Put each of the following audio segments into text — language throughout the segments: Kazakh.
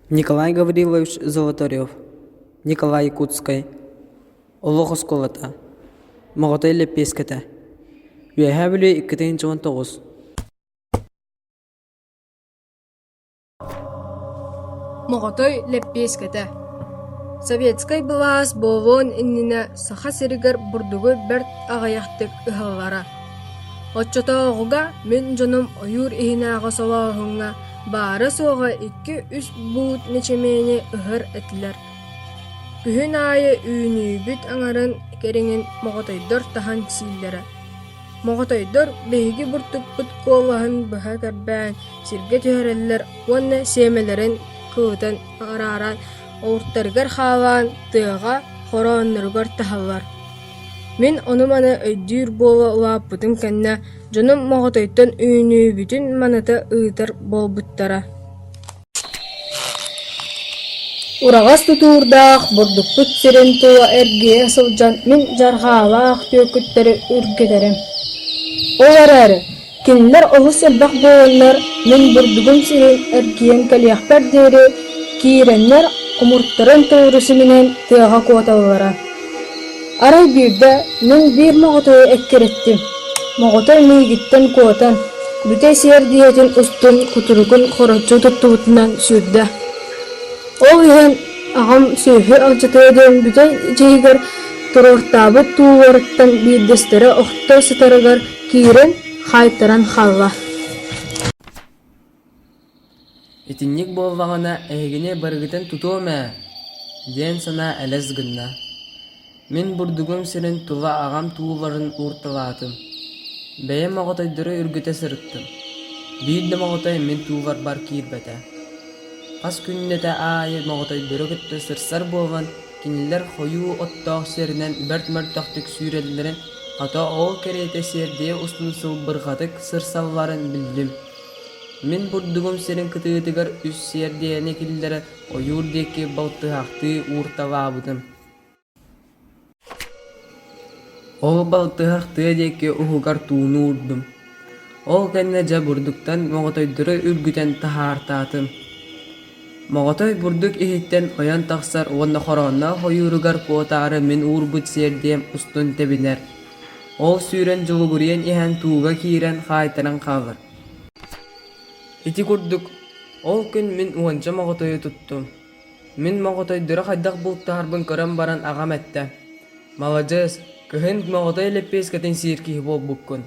Николай Гаврилович Золотарев, Николай Якутской, Олох Сколата, Моготай Лепеската, Вяхабли и Катин Чонтогус. Моготой леппескете. Советской былаас болуон иннина саха сиригер бурдугу берт агаяқтык ыхаллара. Отчотоогуга мен жоном оюр ихинааға солоохунга баары соға 2-3 буут нечемени ыхыр этилер. Күхүн айы үүнүүбүт аңарын кереңин моготойдор тахан сииллere. Моготойдор бейги буртукпут колаһын быха кэрбээн сирге түһэрэллэр уонна сиэмэлэрин кыытан арааран оуртаргар хаалаан тыаға хороонноргор тахаллар. Мен онуманы өйдүүр буола улааппытын кэннэ жоном моготойдон үүнүүбүтүн маната ыытар болбуттара. Урагас тутуурдаах бурдукпут сирен туа эргие сылжан мен жаргаалаах төкүттери үргедерим. Оларары, кинилер олус элбак бооннар мен бурдугун сирен эргиен калиахпар дери кииреннер омурттарын туурусу менен тыага куоталлара. Арай бирде мен бир моготой эккереттим. Моготой мыйгиттен куотан, бүтэ сиер диетин устун кутурукун хорочу туттубутунан сүрдэ. Ол иһэн агам сөйхү алжатыйден бүтэ жейгер турортабыт тууларыттан биирдестере охто сытарыгар киирен хайтаран халла. Итинник болвағына әйгіне баргытын тутуома, ден сана әлес гынна. Мен бурдугум сирен тула агам тууларын уурталаатым. Бәйем моготойдыры үргіте сырыттым. Бийді моготой мен туулар бар киирбәтә. Қас күннете айы моготойдыры күтті сырсар болған, кинилер хойуу оттоох серинен бәрт-мәрттоқтык сүйреллерин ата ол керете сердие устун сылбырғатык сырсалларын билдим. Мен бурдугум сирен кытыытыгар үс сердиене киллere оюр деки балтыхакты уурталаабытым. Ол балтыхакты деки ухугар тууну урдум. Ол кенне жа бурдуктан моготойдыры үргүтен тахаартаатым. Моготой бурдук ихиттен оян тахсар уонна хоронна хойуругар куотаары мен уурбут сердием устун тебинер. Ол сүйрен жолугуриен иһэн туuга киирен хайтаран хаалар. Ити курдук, ол күн мен уонча моготойу туттум. Мен моготойдыра хайдах бултаарбын көрөн баран агам этте. Маладжес, кыһын моготой леппескетин сииркиһи болбуккун.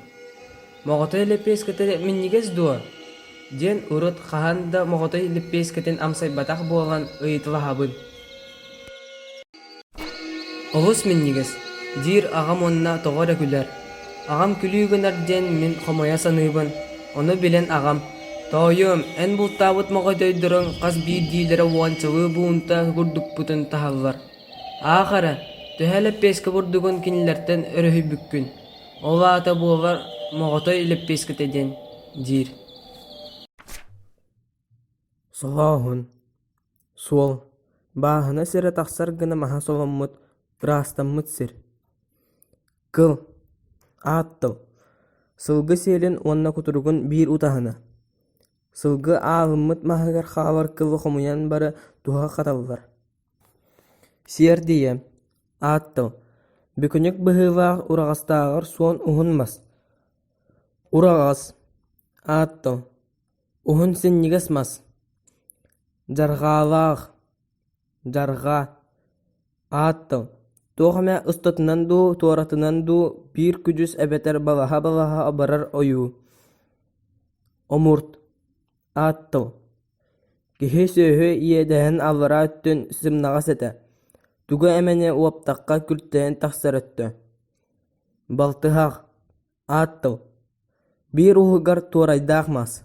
Моготой леппескетин миннигес дуа. Ден урут хаан да моготой леппескетин амсай батах болан ыйытылаһабын. Олус миннигес, дир агам онна тоҕора күлэр. Агам күлүүгүнэр ден мен хомоя саныыбын. Ону билен агам. Тоойум, эн бултаабыт моготойдырын қас бир диилere уанчылыы буунта курдукпутун тахаллар. Аахара, төһө леппеске бурдугун кинилерден өрөһүбүккүн. Олаата буолар моготой леппескетеден дир. Солоохун. Суол. Бааһына сире тахсар гына маха соломмут, ырастаммыт сир. Кыл. Ааттыл. Сылгы сиэлин уонна кутуругун бир утаһына. Сылгы аалыммыт маһыгар хаалар кылы хомуян бары туха хаталлар. Сиер дие. Ааттыл. Бүкүнүк быһыылаах урагастаагар суон ухунмас. Урагас. Ааттыл. Ухун синнигес мас. Жаргаалаах. Жарга. Ааттыл. Туохамя ыстатынан ду, туаратынан ду бир күжүс эбетер балаха абарар ойуу. Омурт. Ааттыл. Кихи сөйхө иедäһэн аллара өттөн сымнагас этэ. Тугу эмене уаптакка күртээн тахсар өттө. Балтыхах. Ааттыл. Бир уһугар туарайдаах мас.